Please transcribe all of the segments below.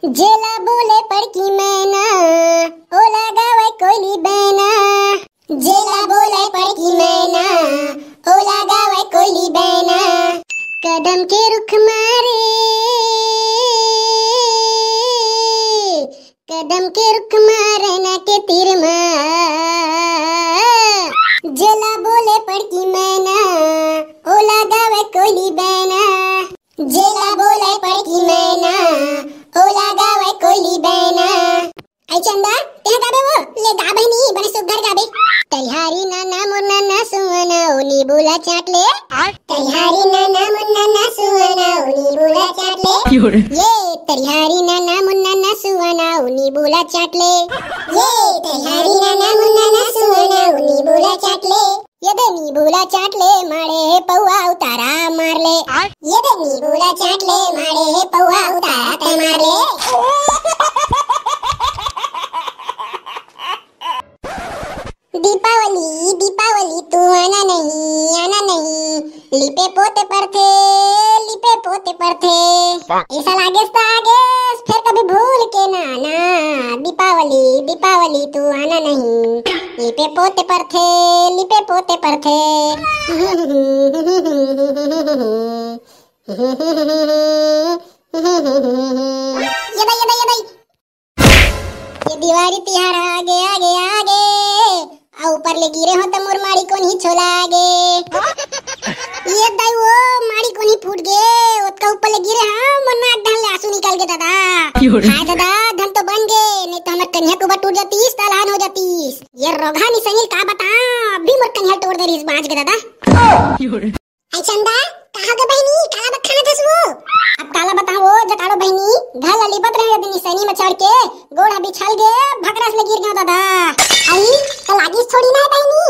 जेला बोले पड़की मैना ओ लगावे कोयली बैना। जेला बोले पड़की मैना ओ लगावे कोयली बैना। कदम के रुख मारे, कदम के रुख मारे ना के तीर मार। जेला बोले पड़की मैना ओ लगावे कोयली बैना। जेला बोले पड़की मैना ओ लगावे कोयली बैना। आई चंदा ते गाबे वो ले गा बहनी बने सुघर गाबे। तैहारी नाना मुन्ना ना सुवना ओनी बोला चाटले। तैहारी नाना मुन्ना ना सुवना ओनी बोला चाटले। ये तैहारी नाना मुन्ना ना सुवना ओनी बोला चाटले। ये तैहारी नाना मुन्ना ना सुवना ओनी बोला चाटले। ये देनी बोला चाटले मारे पौआ उतारा मारले। ये देनी बोला चाटले मारे पौआ उतारा ते मारले। दीपावली दीपावली तू आना नहीं लिपे पोते पर थे, लिपे पोते पर थे। ऐसा लागेस तो आगेस फिर कभी भूल के ना आना। दीपावली दीपावली तू आना नहीं लिपे पोते पर थे, लिपे पोते पर थे। ये दिवाली तिहार आगे आगे आगे ऊपर ले गिरे हो तो मोर माड़ी को नहीं छोला आगे। ये दाई वो माड़ी को नहीं फूट गए उसका ऊपर ले गिरे। हाँ मन में आग ले आंसू निकाल के दादा। हाँ दादा धन तो बन गए नहीं तो हमारे कन्या को टूट जाती तालान हो जाती। ये रोगा नहीं सही का बता अभी मोर कन्या तोड़ दे रही बांच के दादा। आई चंदा कहाँ गए बहनी काला बखाना था वो। अब काला बताओ जटाड़ो बहनी घर वाली बत रहे दिन सनी में चढ़ के गोड़ा बिछल गए भगरास ले गिर गया दादा। आई कल आगे छोड़ी ना बहनी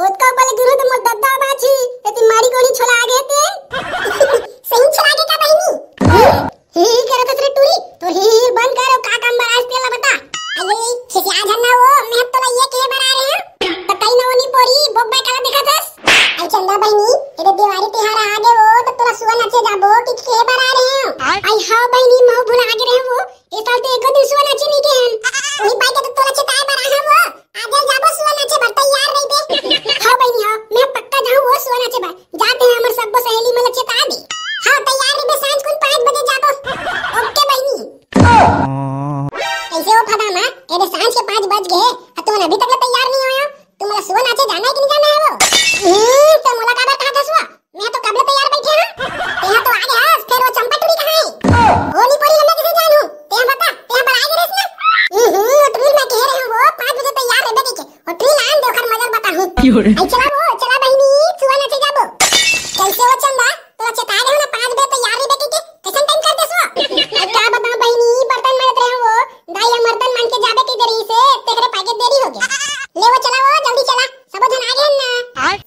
ओत का बले गिरो तो मोर दद्दा बाची एती मारी गोली छोला आगे ते। सही छोला आगे का बहनी ही करे तो टूरी तो ही बंद करो का काम बरास तेला बता। अरे छिया झन्ना वो मैं तो ये के बना रहे हैं तो कई ना नहीं पड़ी बोबा काला दिखा दस। आई चंदा बहनी ये दिवाली तिहार आगे वो तो तोरा सुवन अच्छे जाबो कि के बना रहे हैं। आई हां बहनी मैं भूल आगे रहे वो ए साल तो एक दिन सुवन अच्छे नहीं के हैं वही पाई के तो तोरा अच्छे काय बना है वो आगे जाबो सुवन अच्छे बर तैयार रही बे। हां बहनी हां मैं पक्का जाऊं वो सुवन अच्छे बर जाते हैं हमर सब सहेली मिल अच्छे ता दे। हां तैयार रही बे सांझ को 5 बजे जाबो। ओके बहनी कैसे हो फदामा ए सांझ के 5 बज गए तुम अभी तक तैयार नहीं होया। तुम्हारा सुवन अच्छे जाना है कि नहीं जाना है वो तो मोला का बता दसवा मैं तो कब तैयार बैठे हां यहां तो आ गया फिर वो चंपटुरी कहां है वो नहीं पड़ी हमें किसे जानू ते बता ते पर आ गए ना। ट्रेन में कह रहे हैं वो 5 बजे तैयार है बेटे के और ट्रेन आन दो खर मगर बता हूं। आई चला वो चला बहनी सुवन अच्छे जाबो। कैसे हो चंदा तो अच्छे ता गए ना 5 बजे तैयार है बेटे के कैसन टाइम कर दसवा। अब क्या बताऊं बहनी बर्तन मरत रहे वो दाई मर्दन मान के जाबे की देरी से तेरे पाके देरी हो गया। ले वो चला वो जल्दी चला सब जन आ गए ना।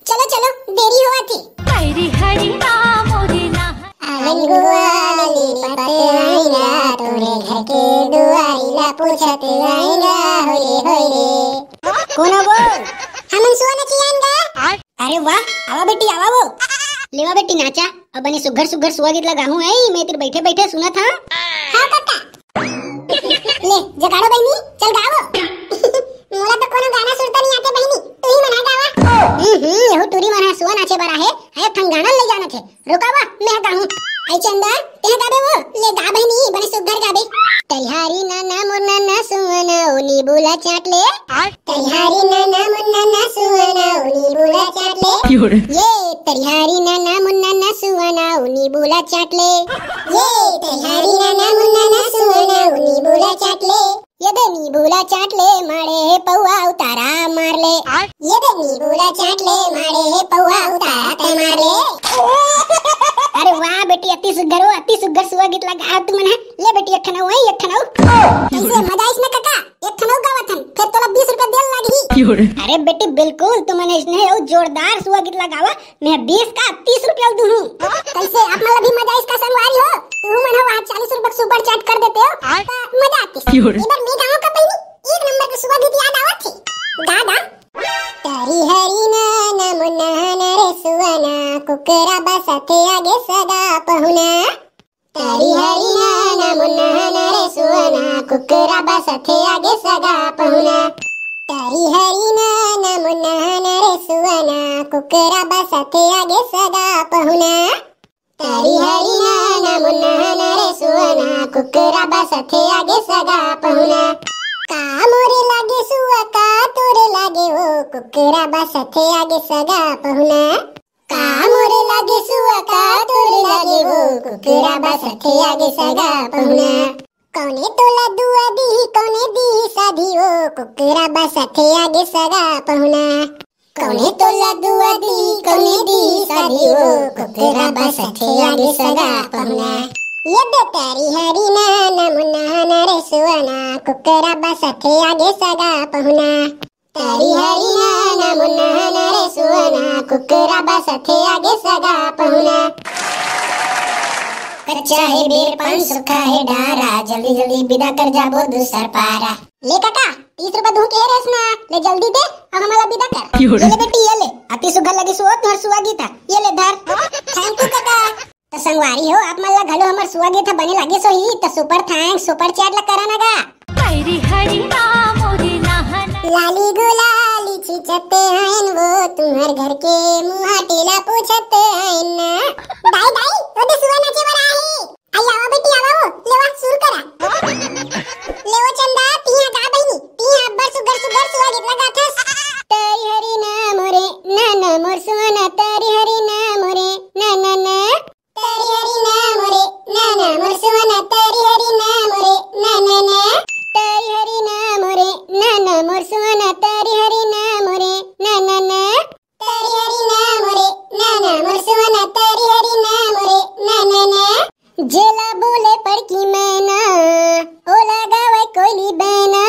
चलो चलो देरी हुआ थी। हरि हरि नाम मोरी ना आंगुआली पते आईना तोरे घर के दुआरी ला पूछत आईना होले होले। कौन है वो? हम सुवन अच्छे आएंगे। अरे वाह आवा बेटी आवा वो लेवा बेटी नाचा अब बने सुघर सुघर सुआ गीत लगा हूं ऐ मैं तेरे बैठे बैठे सुना था। हां काका ले जगाड़ो बहनी चल गावो। मोला तो कोनो गाना सुनता नहीं आते बहनी तू ही मना गावा। यहो टूरी मना सुवन अच्छे बरा है थंग गाना ले जाना थे रुकावा मैं गाऊं। आई चंदा ते गाबे वो ले गा बहनी बने सुघर गाबे। तैहारी नाना मुन्ना ना सुवना ओनी बोला चाटले। तैहारी नाना मुन्ना ना सुवना ओनी बोला चाटले। ये तैहारी नाना मुन्ना ना सुवना ओनी बोला चाटले। ये तैहारी नाना मुन्ना ना सुवना ओनी बोला चाटले। ये देनी बोला चाटले मारे पौआ उतारा मारले। ये देनी बोला चाटले मारे पौआ उतारा ते मारले। अरे वाह बेटी अति सुघर सुआ गीत लगा तू मने ले बेटी एक खनाऊ है एक खनाऊ। कैसे मजा इसने काका एक खनाऊ गावथन फिर तोला 20 रुपया देल लागी। अरे बेटी बिल्कुल तू मने इसने ओ जोरदार सुआ गीत लगावा मैं 20 का 30 रुपया दूं। कैसे आप मतलब भी मजा इसका संगवारी हो तू मने वहां 40 रुपया सुपर चैट कर देते हो मजा आती। इधर मैं गाऊं का पहली एक नंबर का सुआ गीत याद आवत थी दादा। तारी हरी नाना मुन्ना ना रे सुवना कुकरा बसते आगे सदा पहुना। तारी हरी नाना कुकरा बसथे आगे सगा पहुना तारी हरी नाना मुन्ना रे सुवना कुकरा बसथे आगे सगा पहुना तारी हरी नाना मुन्ना रे सुवना कुकरा बसथे आगे सगा पहुना का मोरे लागे सुआ का तोरे लागे वो कुकरा बसथे आगे सगा पहुना का मोरे लागे सुआ का तोरे लागे वो कुकरा बसथे आगे सगा पहुना कौने तोला दुआ दी कौने दी साधी वो कुकरा बसथे आगे सगा पहुना कौने तोला दुआ दी कौने दी साधी वो कुकरा बसथे आगे सगा पहुना ये बेतारी हरी नाना मुन्ना रे सुवना कुकरा बसथे आगे सगा पहुना तारी हरी नाना मुन्ना रे सुवना कुकरा बसथे आगे सगा पहुना कच्चा है बेर पान सुखा है डारा जल्दी जल्दी विदा कर जाबो दूसर पारा ले काका 30 रुपए दूं के रेसना ले जल्दी दे अब हमारा विदा कर ये ले बेटी ये ले अति सुगर लगी सुओ तोर सुआगी था ये ले धर थैंक यू काका तो संगवारी हो आप मल्ला घलो हमर सुआगी था बने लागे सो ही तो सुपर थैंक्स सुपर चैट ला करानागा हरी हरी नाम मोरे नहन लाली गुलाली छिचते हैं वो तुम्हार घर के मुहा टीला पूछते हैं ना दाई दाई ओदे सुवना के बरा है आई आवा बेटी आवा वो लेवा शुरू करा लेवा चंदा तिया का बहिनी तिया अब्बर सुगर सुगर सुआगित लगा थस तारी हरी नाम मोरे ना मोर सुवना तारी हरी नाम मोरे ना तारी हरी नाम मोरे ना मोर सुवना तारी हरी नाम मोरे ना तारी हरी नाम मोरे ना मोर सुवना तारी हरी नाम मोरे ना तारी हरी नाम मोरे ना मोर सुवना तारी हरी नाम मोरे ना जेला बोले पर की मैना ओ लगावे कोयली बैना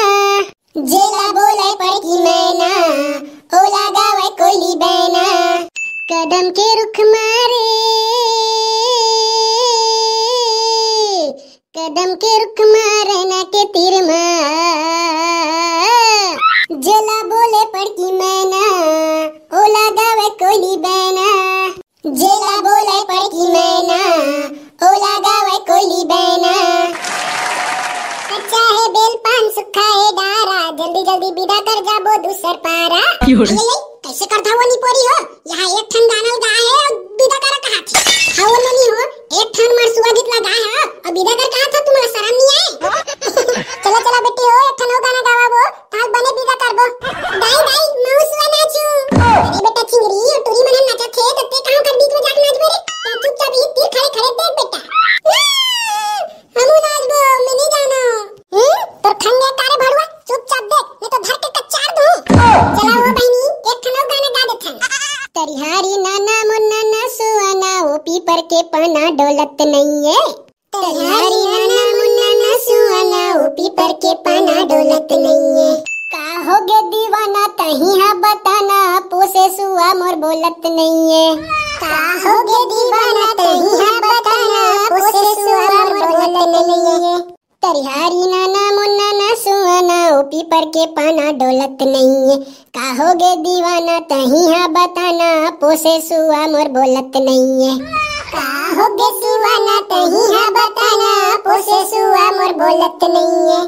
जेला बोले पर की मैना ओ लगावे कोयली बैना कदम के रुख मारे कदम के रुख मारे ना के तीर जला बोले पड़की मैना ओ लगावे कोयली बैना जेला बोले पड़की मैना ओ लगावे कोयली बैना कच्चा है बेल पान सुखा है डारा जल्दी जल्दी विदा कर जाबो दूसर पारा कैसे करता वो नहीं पोरी हो यहाँ एक ठन गाना गा है और विदा कर कहा थी हाँ वो नहीं हो एक ठन मार सुवागित लगा है और विदा कर कहा था तुम्हारा शर्म नहीं आए चला चला बेटी हो एक ठन गाना गावा वो ताल बने विदा करबो दाई दाई माउस वाला छु अरे बेटा चिंगरी और टूरी मन नाचा थे तते कहां कर बीच में जाके नाच मेरे तो चुपचाप ही तीर खड़े खड़े देख बेटा हम नाचबो मैं नहीं जाना तो ठंडे तारे भड़वा चुपचाप देख नहीं तो धर के कच्चार दूं चला वो बहनी एक ठन गाना गा देथन तरिहारी नाना मुन्ना ना सुआना ओ पीपर के पाना डोलत नहीं है तरिहारी नाना मुन्ना ना सुआना ओ पीपर के पाना डोलत नहीं है का होगे दीवाना तही हा बताना पोसे सुआ मोर बोलत नहीं है का होगे दीवाना तही हा बताना पोसे सुआ मोर बोलत नहीं है तरिहारी नाना मुन्ना ना सुआना ओ पीपर के पाना डोलत नहीं है का होगे दीवाना तही हा बताना पोसे सुआ मोर बोलत नहीं है का होगे दीवाना तही हा बताना पोसे सुआ मोर बोलत नहीं है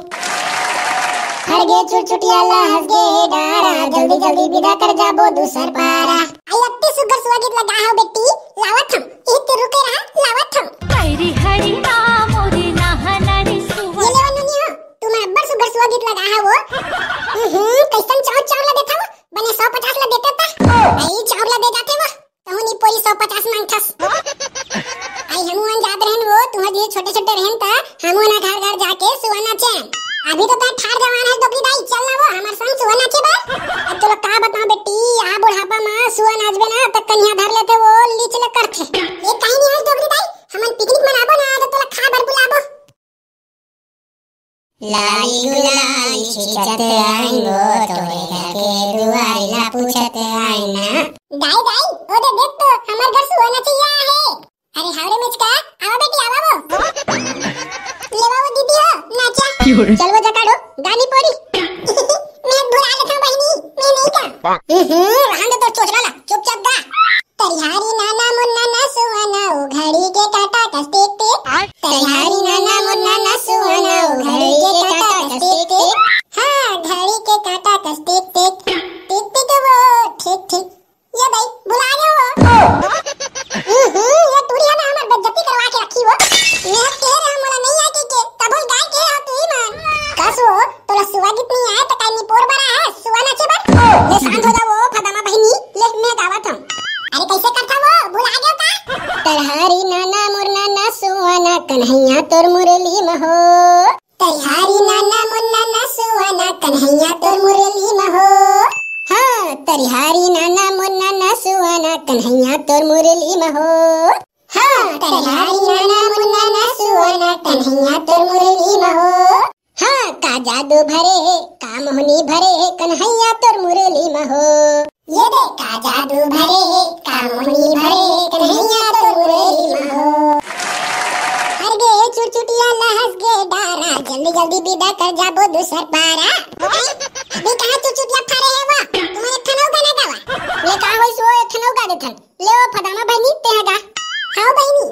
हरगे चुटचुटियाला हंसगे डारा जल्दी जल्दी विदा कर जाबो दूसर पारा आई अत्ते सुगर सुवागित लगा हो बेटी लावत हम एक रुके रहा लावत हम हरी हरी नाम मोरे नहन रे सुवना ये लेवन नहीं हो तुम अब्बर सुगर सुवागित लगा है वो कैसन चाव चाव ला देता वो बने 150 ला देता था आई चाव ला दे जाते वो तहुनी पोई 150 मांगथस आई हमवन जात रहन वो तुम्हारे जे छोटे छोटे रहन ता हमवन घर घर जाके सुवना चैन अभी तो तय ठाड़ जवान है डोबली दाई चल ना वो हमार संग सुआ नाचे बा अब चलो का बताऊं बेटी आ बुढ़ापा में सुआ नाचबे ना त कन्या धर लेते वो लीच ले करथे ये कहीं नहीं है डोबली दाई हमन पिकनिक मनाबो ना तो तोला खा भर बुलाबो लाली गुलाली छिचत आएंगो तोरे घर के दुआरी ला पूछत आईना दाई दाई ओदे देख तो हमार घर सुआ नाचे या है अरे हावड़े मिचका आवा बेटी आवा वो लेवा वो दीदी हो नाचा चल वो जकाड़ो गानी पोरी मैं बुला लेता हूं बहनी मैं नहीं का रहने तो चोचला ला चुपचाप गा तरिहारी नाना मुन्ना ना सुहाना ओ घड़ी के काटा कस टिक टिक तरिहारी नाना मुन्ना ना सुहाना ओ घड़ी के काटा मुरली महो। तरिहारी नाना मुन्ना नसुआना कन्हैया तोर मुरली महो। हाँ, तरिहारी नाना मुन्ना नसुआना कन्हैया तोर मुरली महो। हाँ, तरिहारी नाना मुन्ना नसुआना कन्हैया तोर मुरली महो। हाँ, का जादू भरे का मोहनी भरे कन्हैया तोर मुरली महो। ये देख का जादू भरे का मोहनी भरे कन्हैया तोर मुरली महो। हर गे चुटचुटिया लहस गे डारा जल्दी जल्दी विदा कर जाबो दूसर पारा। अभी कहां चुटचुटिया फारे है वा तुम्हारे खनौ गाना गावा ले का होई सो खनौ गा देथन ले ओ फदामा बहनी ते गा। हां बहनी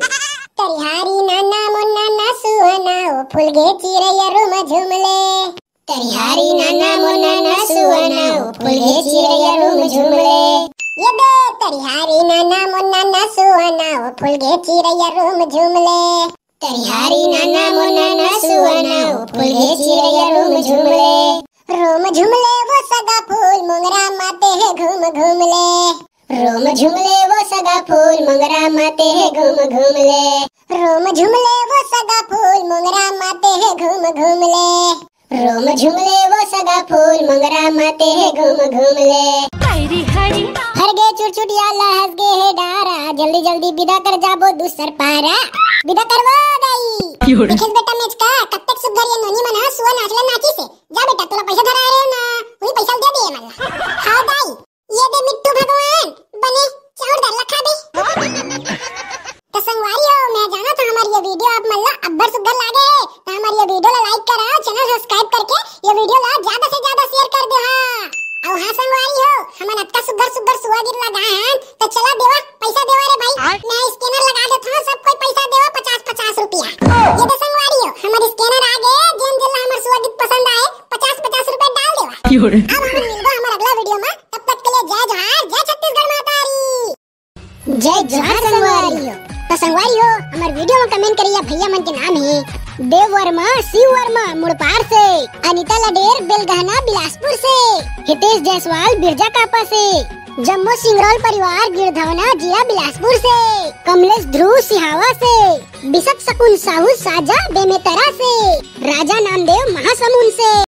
तरिहारी नाना मुन्ना नसुआना ओ फूल गे चिरैया रुम झुमले। तरिहारी नाना मुन्ना नसुआना ओ फूल गे चिरैया रुम झुमले। ये दे तरिहारी नाना मुन्ना नसुआना ओ फूल गे चिरैया रुम झुमले। तरिहारी नाना मुन्ना नसुआना ओ फूल गे चिरैया रुम झुमले। रोम झुमले वो सगा फूल मोंगरा माते है घूम घूम ले। रोम झुमले वो सगा फूल मोंगरा माते है घूम घूम ले। रोम झुमले वो सगा फूल मोंगरा माते है घूम घूम ले। रोम झुमले वो सगा फूल मोंगरा माते है घूम घूम ले। हरी हरी हर गे चुटचुटिया लहस गे है डारा जल्दी जल्दी विदा कर जाबो दूसर पारा। विदा करवा गई देखेस बेटा मैच का कब तक सुधर ये नोनी मना सुआ नाचला नाची से जा बेटा तुला पैसा धरा रहे हो ना वही पैसा दे दे मला। हां दाई ये दे मिट्टू भगवान बने चाउर दर लखा दे। तो संगवारी हो मैं जाना था हमारी ये वीडियो आप मल्ला अब्बर सुधर लागे है तो हमारी ये वीडियो ला लाइक करा चैनल सब्सक्राइब करके ये वीडियो ला ज्यादा से ज्यादा शेयर कर दे। हां और हां संगवारी हो हमन अत्ता सुधर सुधर सुआगिर लगा हैं तो चला देवा पैसा देवा रे भाई मैं स्कैनर लगा देता हूं सब कोई पैसा देवा 50-50 रुपया। ये तो संगवारी हो हमारे स्कैनर आ गए जेन जेला हमर सुआगिर पसंद आए 50-50 रुपए डाल देवा। अब हम मिलबो हमर अगला वीडियो में तब तक के लिए जय जोहार जय छत्तीसगढ़ मातारी जय जोहार संगवारी हो। तो संगवारी हो हमारे वीडियो में कमेंट करिए भैया मन के नाम है देव वर्मा शिव वर्मा मुड़पार से, अनीता लडेर बेलगहना बिलासपुर से, हितेश जायसवाल बिरजा कापा से, जम्मू सिंगरौल परिवार गिरधवना जिला बिलासपुर से, कमलेश ध्रुव सिहावा से, बिशप शकुन साहू साजा बेमेतरा से, राजा नामदेव महासमुंद से।